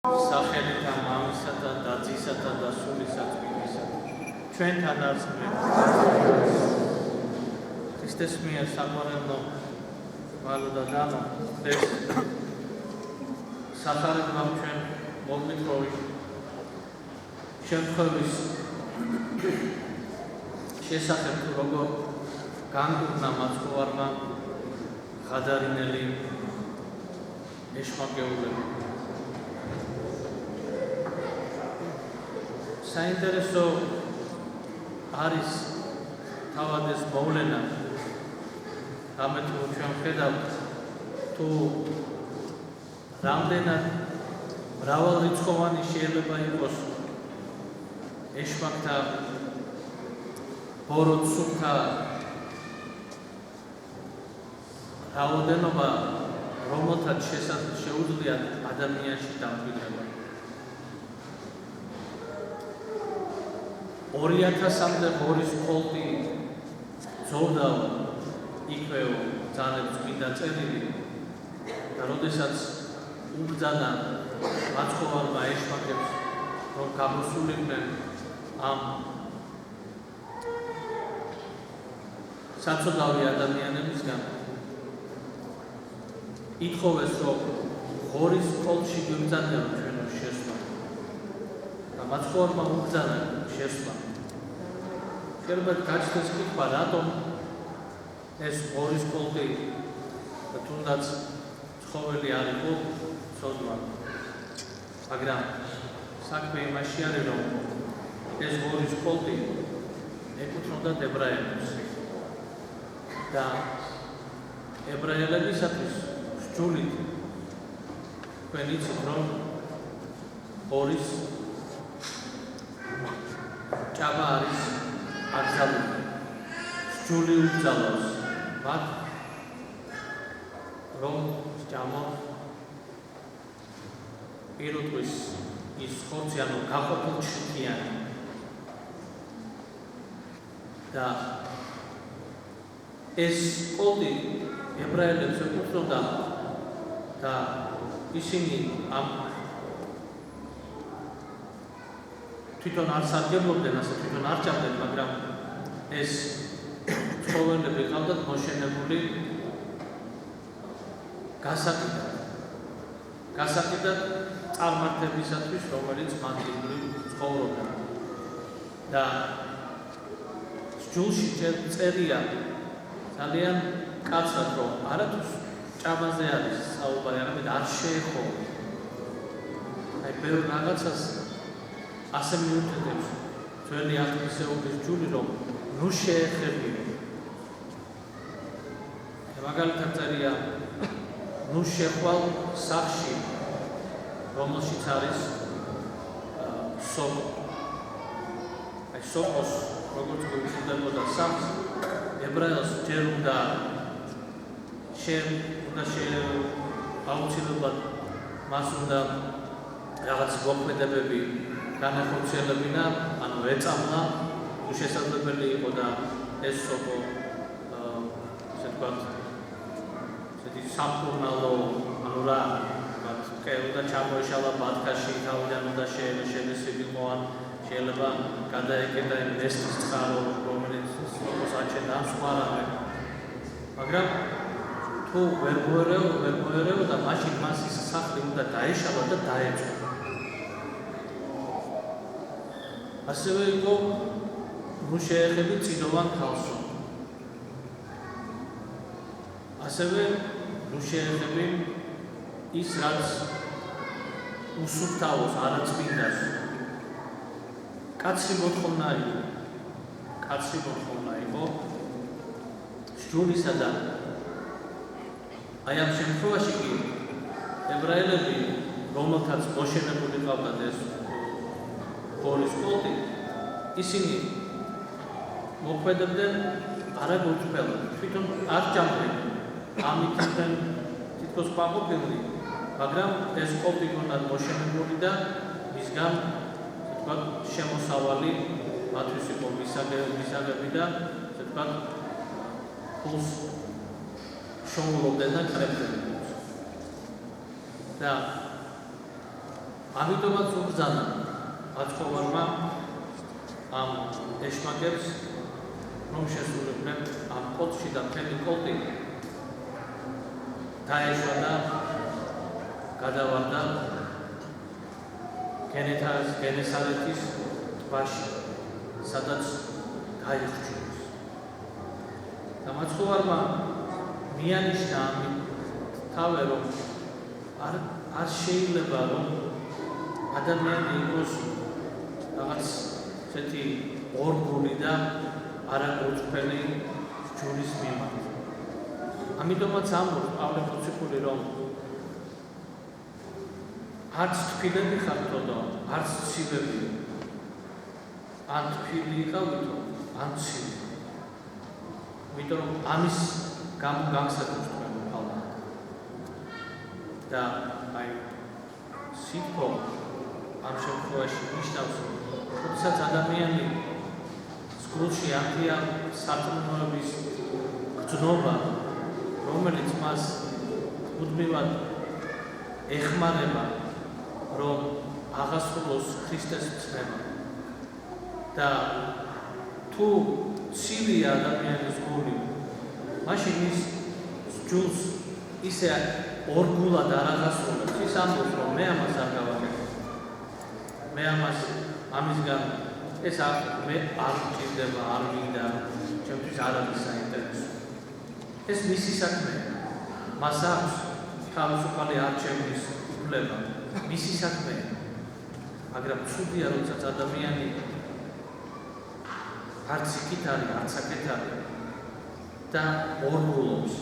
სახელითა მამისათა და ძისათა და სულისა წმინდისათა ჩვენთან არსებენ Χριστეს მიერ საყვარელო ვალო და დანო ეს სახარებამ ჩვენ მოგმითხოვი შემთხვევის შესახებ თუ როგორ განგურნა მაცხოვარმა ღადარინელი ეშმაკეულები საინტერესო არის თავად ეს მოვლენა რამე თუ ჩვენ ხედავთ თუ რამდენად მრავალრიცხოვანი შეიძლება იყოს ეშმაკთა ბოროტსულთა რაოდენობა რომელთაც შეუძლიათ ადამიანში დამკვიდრება 2000-მდე ღორის კოლტი ძოვდა იქვეო ძალებს წმინდა წერილი და როდესაც უბრძანა მაცხოვარმა ეშმაკებს რომ გამოსულიყვნენ ამ საცოდავი ადამიანებისგან ითხოვეს რომ ღორის კოლტში გვიბრძანებო ჩვენო შესვლა და მაცხოვარმა უბრძანა შესვლა შეიძლება გაჩნდეს კითხვა რატომ ეს ღორის კოლტი და თუნდაც ცხოველი არ იყო ცოდვა მაგრამ საქმე იმაში არის რომ ეს ღორის კოლტი ეკუთვნოდა ებრაელებს და ებრაელებისათვის სჯულით თქვენ იცით რომ ღორის ჭამა არის აკრძალული სჯული უბრძალავს მათ რომ ჭამა პირუტყვის ის ხორცი ანუ გაყოფილ ჩრთიანი და ეს კოლტი ებრაელებს ეკუთვნოდა და ისინი ამ თვითონ არ სარგებლობდნენ, ასე თვითონ არ ჭამდნენ, მაგრამ ეს ცხოველები ყავდათ მოშენებული გასაკიდად წარმართებისათვის, რომელიც მათ იბრძვის ცხოვრობდა. და სჯულში წერია ძალიან კაცად, რომ არათუ ჭამაზე არის საუბარი, არამედ არ შეეხო. აი ბევრ რაღაცას ასე მიუთითებს ძველი ათვისეულის ჯული, რომ ნუ შეეხებიო. მაგალითად წერია ნუ შეხვალ სახში, რომელშიც არის სოკო. აი სოკოს როგორც გვიწვდებოდა სახს, ებრაელს ჯერ უნდა აუცილებლად მას უნდა რაღაც მოქმედებები განახორციელებინა, ანუ ეწამლა, უშესაძლებელი იყო და ეს სოკო ესე ვთქვათ, ესეთი სამკურნალო, ანუ რა, უნდა ჩამოეშალა ბათქაში, თავიდან უნდა შემესილიყო, ან შეიძლება გადაეკეტა იმ ნესტის წყარო, რომელიც სოკოს აჩენდა, ან სხვა რამე. მაგრამ თუ ვერ მოერეოდა, მაშინ მას ის სახლი უნდა დაეშალა და დაეწვა. ასევე იყო ნუ შეეხები წინოვან ქალსო. ასევე ნუ შეეხები ის რაც უსუფთავოს არაწმინდას. კაცი მოთხოვნა იყო სჯულისა და აი ამ შემთხვევაში კი ებრაელები, რომელთაც მოშენებული ყავდათ ეს ღორის კოლტი, ისინი მოქმედებდნენ არაგულწრფელად, თვითონ არ ჭამდნენ, ამით იყვნენ თითქოს ყვაყოფილნი, მაგრამ ეს კოლტი ჰქონდათ მოშენებული და მისგან ვთქვათ შემოსავალი მათთვის იყო მისაღები და ვთქვათ ფულს შოულობდნენ და კრებდნენ. და ამიტომაც უბრძანა აცხოვარმა ამ ეშმაკებს, რომ შესულიყვნენ ამ კოლხში და მთელი კოლხი დაეშვა და გადავარდა გენესარეთის ტბაში, სადაც გაიხრჩუეს. და მაცხოვარმა მიანიშნა თავე, რომ არ შეიძლება რომ ადამიანი იყოს რაღაც ესეთი ორგული და არაკოწფელი ჯურის მიმართ. ამიტომაც ამბობს პავლე მოციქული, რომ არც თბილები ხართო და არც ცივები, ან თბილი იყავითო, ან ცივი. იმიტომ რომ ამის გამო გაგსაკუთრებთ პავლე. და აი სიტყვა ამ შემთხვევაში ნიშნავს, როდესაც ადამიანი სკულში აქტია სარწმუნოების გრძნობა, რომელიც მას უდმივად ეხმარება, რომ აღასრულოს ქრისტეს ცნება. და თუ ცივია ადამიანის გული, მაშინ ის ჯულს ისე ორგულად არ აღასრულებს. ის ამბობს, რომ მე ამას არ გავაკეთებ. მე ამას ამისგან ეს მე არ მჭირდება, არ მინდა, ჩემთვის არ არის საინტერესო. ეს მისი საქმეა. მას აქვს თავისუფალი არჩევნის უფლება, მისი საქმეა. მაგრამ ცუდია, როდესაც ადამიანი არც იქით არის, არც აქეთ არის და ორგულობს.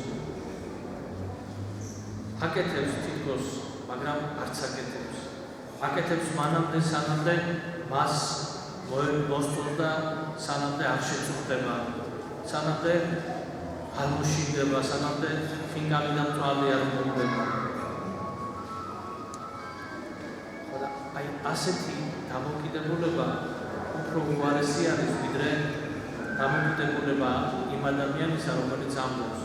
აკეთებს თითქოს, მაგრამ არც აკეთებს. აკეთებს მანამდე, სანამდე მას მოსწონს და სანამდე არ შეწუხდება, სანამდე არ მოშინდება, სანამდე ფინგალი და მწვავე არ მოუდება. აი ასეთი დამოკიდებულება უფრო უარესი არის, ვიდრე დამოკიდებულება იმ ადამიანისა, რომელიც ამბობს,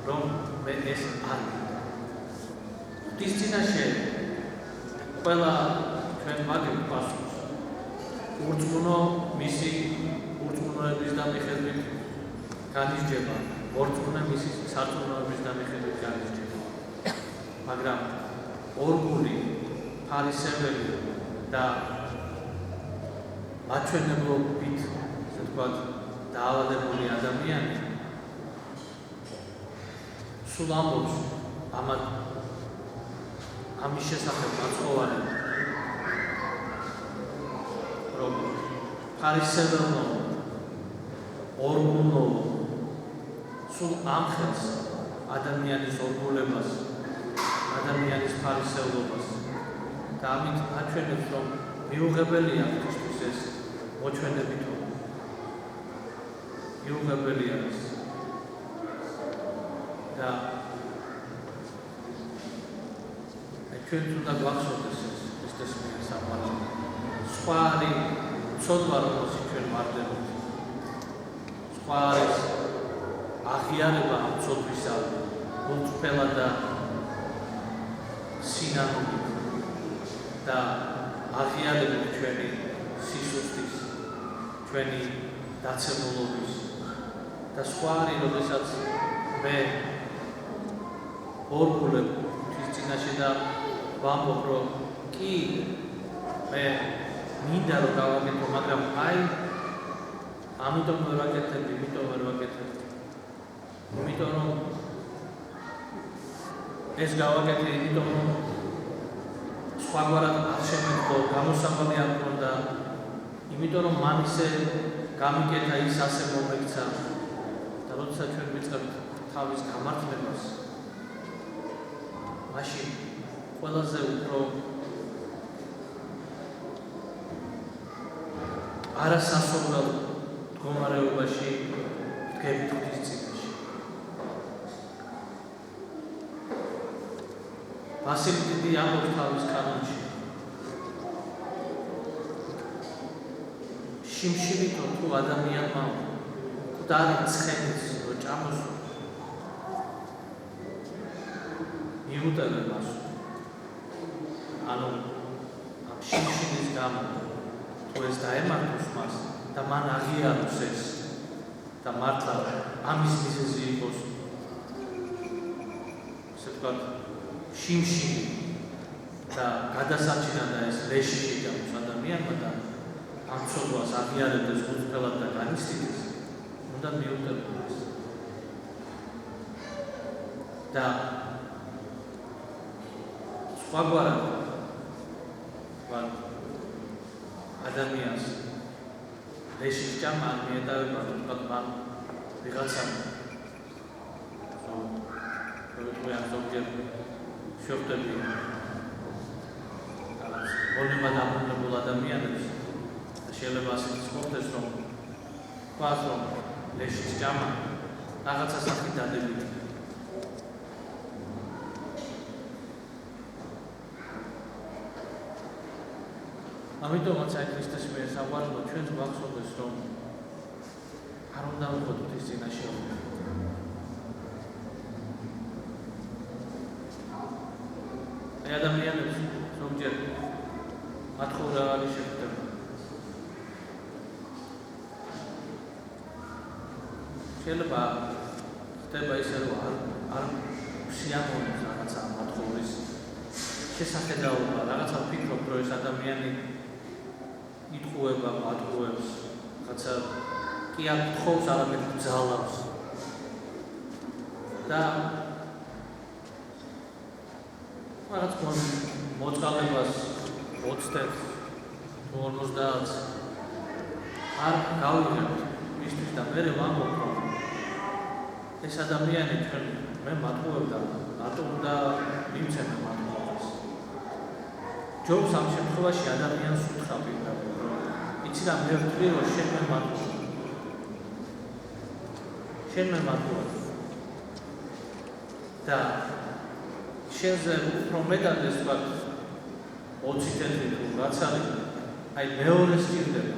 რომ მე ეს არ მინდა. ღვთის წინაშე ყველა ჩვენ მაგით პასუხს ურწმუნო მისი ურწმუნოების და მიხედვით განისჯება, ორწმუნო მისი სარწმუნოების და მიხედვით განისჯება. მაგრამ ორგული, ფარისეველი და მაჩვენებლობით, ასე ვთქვათ, დაავადებული ადამიანი სულ ამბობს ამის შესახებ მაცხოვარი, რომ ფარისეველო, ორგულო, სულ ამხელს ადამიანის ორგულებას, ადამიანის ფარისევლობას და ამით აჩვენებს, რომ მიუღებელია ქრისტეს ეს მოჩვენებითო. მიუღებელია ეს. და ჩვენ უნდა გვახსოვდეს ქრისტეს მიერ საყვარელი. სხვა არის ცოდვა, რომელსაც ჩვენ ვარდებთ. სხვა არის აღიარება ამ ცოდვისა, გულწრფელად და სინამდვილით და აღიარებით ჩვენი სისუსტის, ჩვენი დაცემულობის და სხვა არის, როდესაც მე ორგულებ ღვთის წინაშე და ვამბობ, რომ კი მე მინდა რომ გავაკეთო, მაგრამ აი ამიტომ ვერ ვაკეთებ, იმიტომ ვერ ვაკეთებ. იმიტომ რომ ეს გავაკეთე, იმიტომ რომ სხვაგვარად არ შემეძლო, გამოსავალი არ მქონდა, იმიტომ რომ მან ისე გამიკეთა, ის ასე მომექცა. და როდესაც ჩვენ ვიწყებთ თავის გამართლებას, მაშინ ყველაზე უფრო არასასურველ მდგომარეობაში ვდგებით ღვთის წინაშე. ვასილი დიდი ამბობს თავის კანონში, შიმშილითო თუ ადამიანმა მკვდარი ცხენიც რო ჭამოსო, მიუტევენ მას. ანუ შიმშილის გამო თუ ეს დაემართოს მას და მან აღიაროს ეს და მართლა ამის მიზეზი იყოს ესე ვთქვათ შიმშილი და გადასაჭირა და ეს ლეში შეგამოს ადამიანმა და ამ ცოდვას აღიარებდეს გულწრფელად და განიცდიდეს უნდა მიუტოვოს და სხვაგვარად ადამიანს ლეში ჭამა არ მიეტოვება თუმცა მან ვიღაცა როგორია ზოგჯერ შევხვდები გონება დამონებულ ადამიანებს შეიძლება ასეთი მოხდეს რომ თქვას რომ ლეშის ჭამა რაღაცა სახით დადებით ამიტომაც აი ქრისტეს მიერ საყვარელო ჩვენს გვახსოვდეს რომ არ უნდა ვიყოთ ის წინაშე აი ადამიანებს ზოგჯერ მათხოვნა არის შეხვდება შეიძლება ხდება ისე რომ არ სიამოვნებს რაღაცა მათხოვრის შესახედაობა რაღაცა ვფიქრობ რომ ეს ადამიანი იტყუება მათხოვებს რაღაცა კი არ თხოვს არამედ გძალავს და რაღაც მოწყალებას 20 თუ 50 არ გავიღებთ მისთვის და მე ვამბობ რომ ეს ადამიანი ჩვენ მე მათხოვებდა რატომ უნდა მივცემე მათხოვებას ჯობს ამ შემთხვევაში ადამიანს უთხრა პირდაპირ რომ იცი რა მე ვთვლი რომ შენ მე მათხოვებ და შენზე უფრო მეტად ეს ვთქვათ 20 წელი თუ რაც არის აი მეორე სჭირდება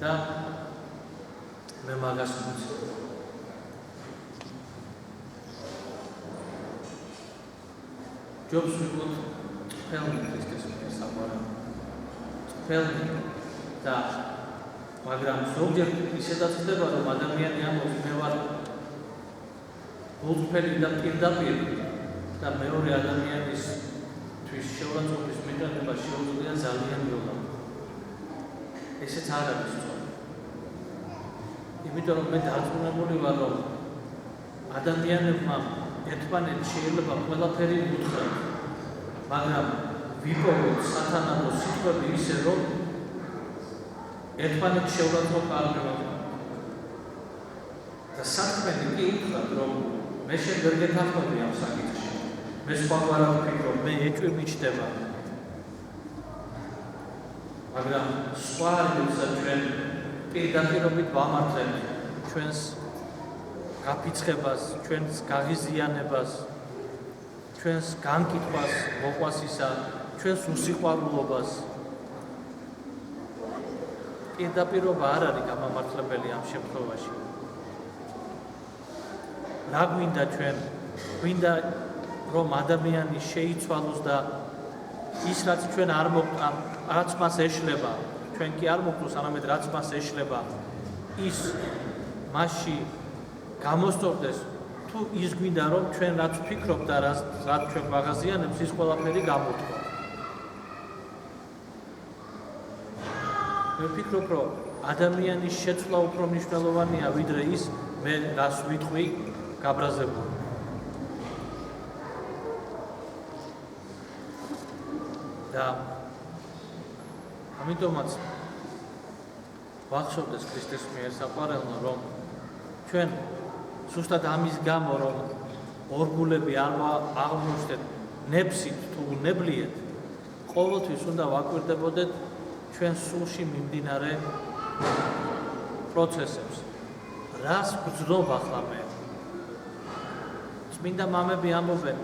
და მე მაგას ვიცი ჯობს ვიყოთ ყველანი ქრისტეს მიერ საყვარელი ყველანი და მაგრამ ზოგჯერ ისედაც ხდება რომ ადამიანი ამბობს მე ვარ გულწრფელი და პირდაპირ და მეორე ადამიანისთვის შეურაცხყოფის მიტანება შეუძლია ძალიან ბევრად ესეც არ არის სწორი იმიტომ რომ მე დარწმუნებული ვარ რომ ადამიანებმა ერთმანეთს შეიძლება ყველაფერი უთხრათ მაგრამ ვიპოვოთ სათანადო სიტყვები ისე რომ ერთმანეთს შეურაცხყოფა არ გვეუბნება და საქმენი კი უთხრათ რომ მე შენ ვერ გეთანხმები ამ საკითხში მე სხვაგვარად ვფიქრობ მე ეჭვი მიჩნდება მაგრამ სხვა როცა ჩვენ პირდაპირობით ვამართლებთ ჩვენს გაფიცხებას, ჩვენს გაღიზიანებას, ჩვენს განკითხვას, მოყვასისა, ჩვენს უსიყვარულობას. პირდაპირობა არ არის გამამართლებელი ამ შემთხვევაში. რა გვინდა ჩვენ? გვინდა რომ ადამიანი შეიცვალოს და ის რაც ჩვენ არ მოგვყავ, რაც მას ეშლება, ჩვენ კი არ მოგვყავს, არამედ რაც მას ეშლება, ის მასში გამოსწორდეს თუ ის გვინდა რომ ჩვენ რაც ვფიქრობ და რაც ჩვენ ვაღაზიანებს ის ყველაფერი გამოთქვა. მე ვფიქრობ რომ ადამიანის შეცვლა უფრო მნიშვნელოვანია ვიდრე ის მე რას ვიტყვი გაბრაზებული. და ამიტომაც ვახშობდეს ქრისტეს მიერ საყვარელმა რომ ჩვენ ზუსტად ამის გამო რომ ორგულები არ აღმოჩნდეთ ნებსით თუ ნებლიეთ ყოველთვის უნდა ვაკვირდებოდეთ ჩვენ სულში მიმდინარე პროცესებს რას გძნობ ახლა მე წმინდა მამები ამბობენ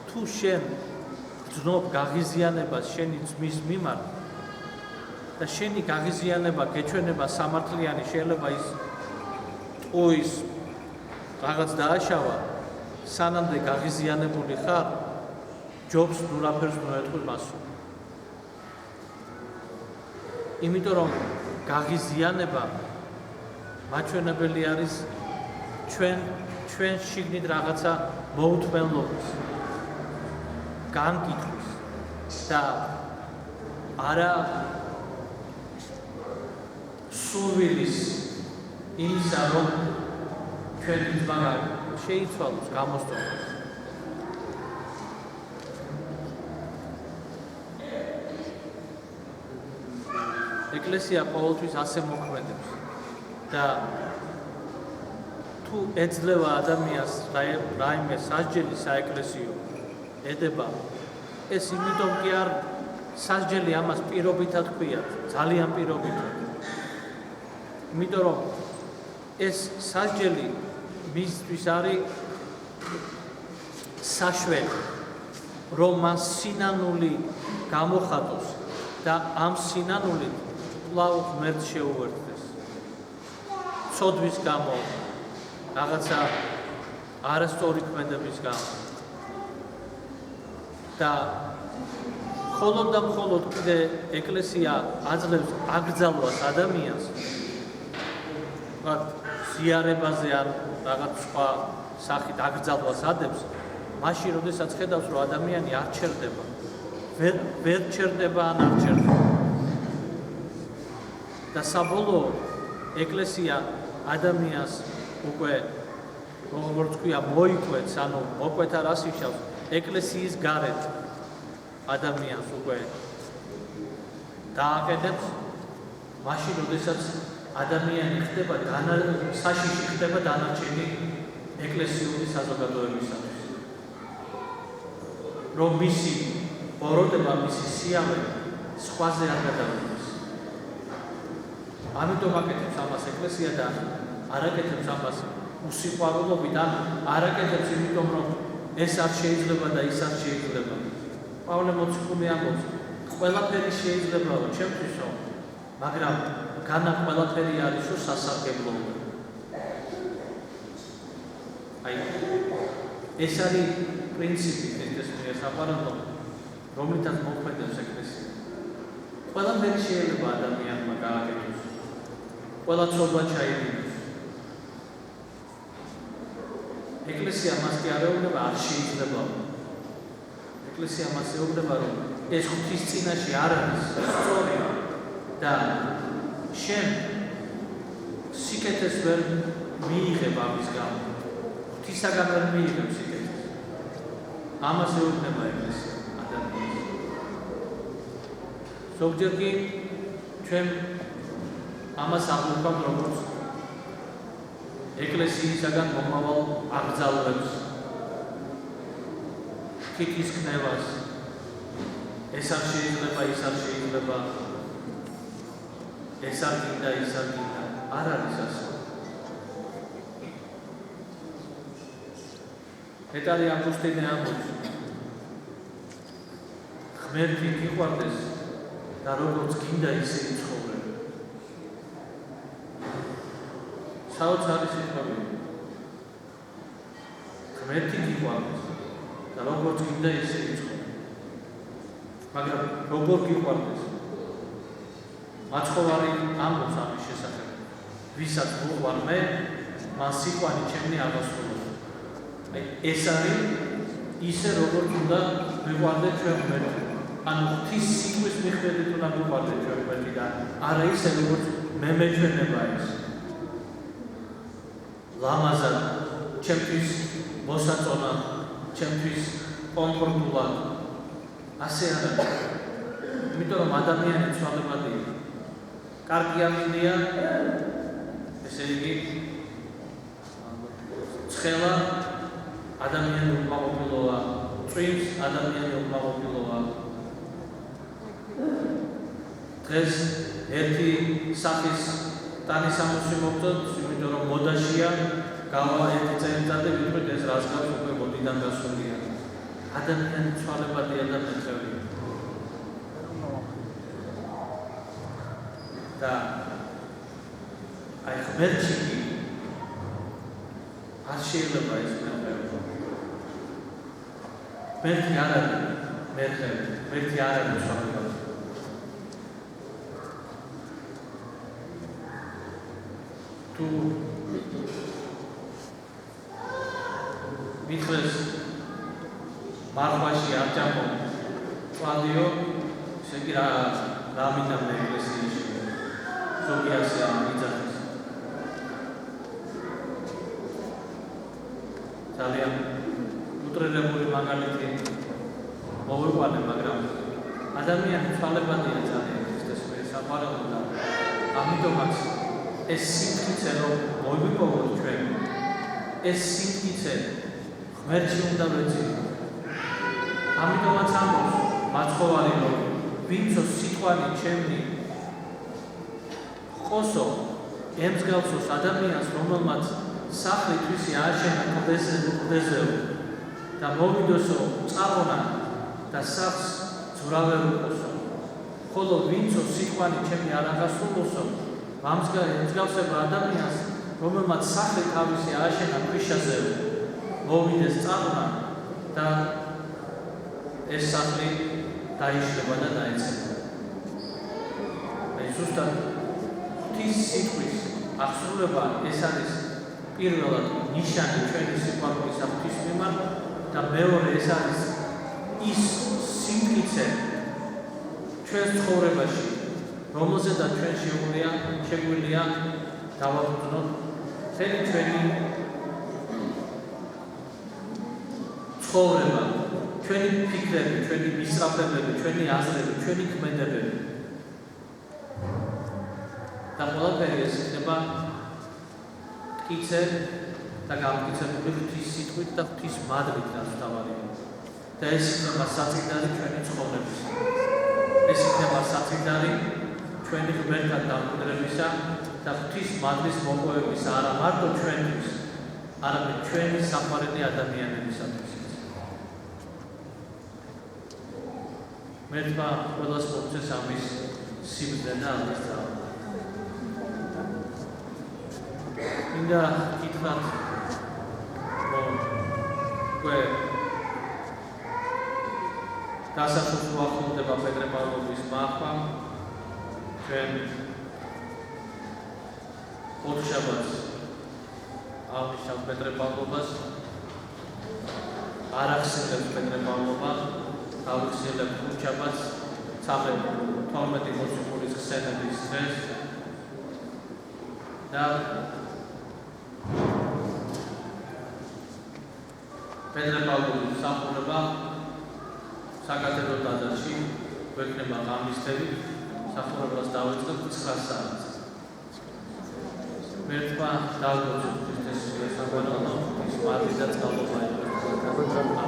თუ შენ გძნობ გაღიზიანებას შენი ძმის მიმართ და შენი გაღიზიანება გეჩვენება სამართლიანი შეიძლება ის ტყუის რაღაც დააშავა სანამდე გაღიზიანებული ხარ, ჯობს ნურაფერს მოეთქვი მასო. იმიტომ რომ გაღიზიანება მაჩვენებელი არის ჩვენ შიგნით რაღაცა მოუთმენლობის, განკითხვის და არა სურვილის იმისა, რომ ჩვენ მაგარ შეიცვალოს გამოსწორდეს. ეკლესია ყოველთვის ასე მოქმედებს და თუ ეძლევა ადამიანს რაიმე სასჯელი საეკლესიო ედება, ეს იმიტომ კი არ სასჯელი ამას პირობითად ქვიათ, ძალიან პირობითად. იმიტომ რომ ეს სასჯელი მისთვის არის საშველი, რომ მას სინანული გამოხატოს და ამ სინანულით კვლავ ღმერთს შეუერთდეს. ცოდვის გამო, რაღაცა არასწორი ქმედების გამო. და მხოლოდ და მხოლოდ კიდე ეკლესია აძლევს აკრძალვას ადამიანს, ზიარებაზე არ რაღაც სხვა სახით აკრძალვას ადებს, მაშინ როდესაც ხედავს, რომ ადამიანი არ ჩერდება, ვერ ჩერდება ან არ ჩერდება. და საბოლოოდ ეკლესია ადამიანს უკვე, როგორც ქვია, მოიკვეთს, ანუ მოკვეთა რას იშავს, ეკლესიის გარეთ ადამიანს უკვე დააყენებს, მაშინ როდესაც ადამიანი ხდება საშიში ხდება დანარჩენი ეკლესიური საზოგადოებისათვის. რომ მისი ბოროტება, მისი სიამოვნება სხვაზე არ გადავიდეს. ამიტომ აკეთებს ამას ეკლესია და არ აკეთებს ამას უსიყვარულობით, ან არ აკეთებს იმიტომ, რომ ეს არ შეიძლება და ის არ შეიძლება. პავლე მოციქული ამბობს, ყველაფერი შეიძლებაო ჩემთვისო, მაგრამ განა ყველაფერი არისო სასარგებლოა. ეს არის პრინციპი, ეს საყარადო, რომლითაც მოქმედებს ეკლესია. ყველაფერი შეიძლება ადამიანმა გააკეთოს. ყველა ცოდვა ჩაიდინოს. ეკლესია მას კი არ ეუბნება, არ შეიძლება. ეკლესია მას ეუბნება, რომ ეს ღვთის წინაშე არ არის სწორი და შენ სიკეთეს ვერ მიიღებ ამის გამო. ღვთისაგან ვერ მიიღებ სიკეთეს. ამას ეუბნება ეკლესია ადამიანს. ზოგჯერ კი ჩვენ ამას აღვნიშნავთ, როგორც ეკლესიისაგან მომავალ აკრძალვებს, ქითის ქნევას, ეს არ შეიძლება, ის არ შეიძლება, ეს არ გინდა, ის არ გინდა, არ არის ასე. ეტარი ავგუსტინე ამბობს, ღმერთი გიყვარდეს და როგორც გინდა ისე იცხოვრე. საოცარი სიტყვები. ღმერთი გიყვარდეს და როგორც გინდა ისე იცხოვრე. მაგრამ როგორ გიყვარდეს? მაცხოვარი ამბობს ამის შესახებ. ვისაც მოყვარ მე, მან სიყვანი ჩემი აღასრულოს. ეს არის ისე, როგორც უნდა ვიყვარდეთ ჩვენ ღმერთს. ანუ ღვთის სიტყვის მიხედვით უნდა ვიყვარდეთ ჩვენ ღმერთს და არა ისე, როგორც მე მეჩვენება ეს. ლამაზად, ჩემთვის მოსაწონად, ჩემთვის კომფორტულად. ასე არ არის. იმიტომ რომ ადამიანი ცვალებადია. კარგი ამინდია, ესე იგი, ცხელა ადამიანი უკმაყოფილოა, წვიმს ადამიანი უკმაყოფილოა. დღეს ერთი სახის ტანისამოსი მოგწოთ, იმიტომ რომ მოდაშია, გავა ერთი წელიწადი, ვიტყვით ეს რას გავს უკვე მოდიდან გასულია. ადამიანი ცვალებადია და მეხევრია. და აი ღმერთში არ შეიძლება ეს მეხევრობა. მერქი არ არის მერქი არ არის სხვა თუ მithles მარხვაში არ ჯამო წვადიო შეგი რა მინდა მე ეკლესიაში ზოგი ასე ამიძახის ძალიან უტრირებული მაგალითი მოვიყვანე მაგრამ ადამიანი ცვალებადია ძალიან ქრისტეს მიერ საყვარელო და ამიტომაც ეს სიმტკიცე რომ მოვიპოვოთ ჩვენ ეს სიმტკიცე ღმერთში უნდა ვეძინოთ ამიტომაც ამბობს მაცხოვარი რომ ვინცო სიტყვანი ჩემი ყოსო ემსგავსოს ადამიანს რომელმაც სახლი თვისი ააშენა კლდეზეო და მოვიდოსო წაღონა და სახლს ძვრავერ უყოსო ხოლო ვინცო სიტყვანი ჩემი არ აღასრულოსო ემსგავსება ადამიანს რომელმაც სახლი თავისი ააშენა ქვიშაზეო მოვიდეს წაღონა და ეს სახლი დაიშლება და დაეცემა ზუსტად ღვთის სიტყვის აღსრულება ეს არის პირველად ნიშანი ჩვენი სიყვარულის ღვთის მიმართ და მეორე ეს არის ის სიმტკიცე ჩვენს ცხოვრებაში რომელზედაც ჩვენ შეგვიძლია დავაბრუნოთ მთელი ჩვენი ცხოვრება ჩვენი ფიქრები, ჩვენი მისწრაფებები, ჩვენი აზრები, ჩვენი ქმედებები და ყველაფერი ეს იქნება მტკიცე და გამტკიცებული ღვთის სიტყვით და ღვთის მადლით რაც თავარია და ეს იქნება საწინდარი ჩვენი ცხოვრების ეს იქნება საწინდარი ჩვენი ღმერთთან დამკვიდრებისა და ღვთის მადლის მოპოვებისა არა მარტო ჩვენთვის არამედ ჩვენი საყვარელი ადამიანებისათვის მერტმა ყველას მოგცეს ამის სიბრძნე და ამის ძალა. მინდა გითხრათ, რომ უკვე დასასრულს ახლოვდება პეტრე პავლოვის მართვა. ჩვენ ოთხშაბათს აღნიშნავთ პეტრე პავლობას. არ ახსენებს პეტრე პავლობა. ავიხსენებ ხუთშაბათს 12 მოციქულის ხსენების დღეს და პეტრე პავლოვის მსახურება საკათედრო ტაძარში გვექნება ღამისთელი მსახურებას დავიწყებ 9 საათს. მერტმა დავდოთ ქრისტეს საყვარელო ის მადლი და წყალობა.